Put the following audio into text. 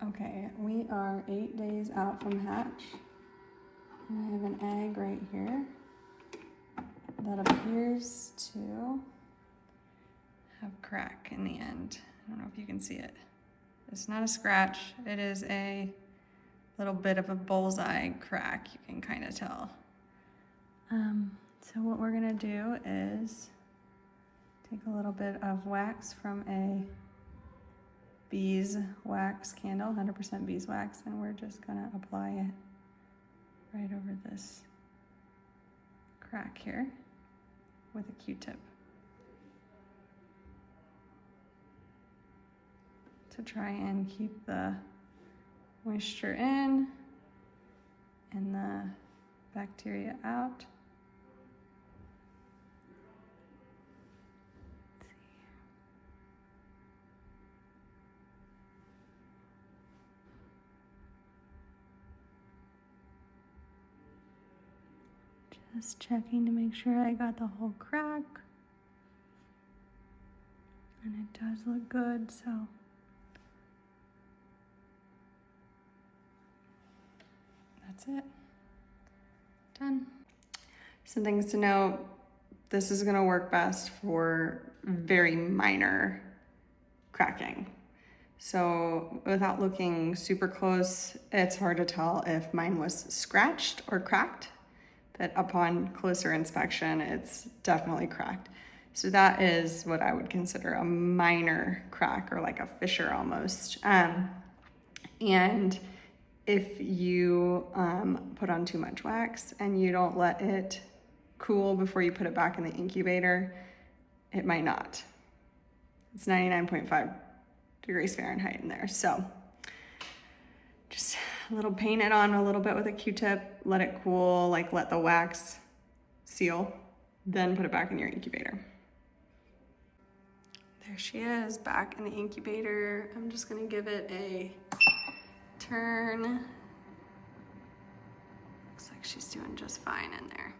Okay, we are 8 days out from hatch. And I have an egg right here that appears to have crack in the end. I don't know if you can see it. It's not a scratch. It is a little bit of a bullseye crack, you can kind of tell. So what we're gonna do is take a little bit of wax from a beeswax candle, 100% beeswax, and we're just gonna apply it right over this crack here with a Q-tip to try and keep the moisture in and the bacteria out. Just checking to make sure I got the whole crack. And it does look good, so. That's it. Done. Some things to note, this is gonna work best for very minor cracking. So without looking super close, it's hard to tell if mine was scratched or cracked. But upon closer inspection, it's definitely cracked. So that is what I would consider a minor crack, or like a fissure almost. And if you put on too much wax and you don't let it cool before you put it back in the incubator, it might not. It's 99.5 degrees Fahrenheit in there. So just paint it on a little bit with a Q-tip, let it cool, like let the wax seal, then put it back in your incubator. There she is, back in the incubator. I'm just gonna give it a turn. Looks like she's doing just fine in there.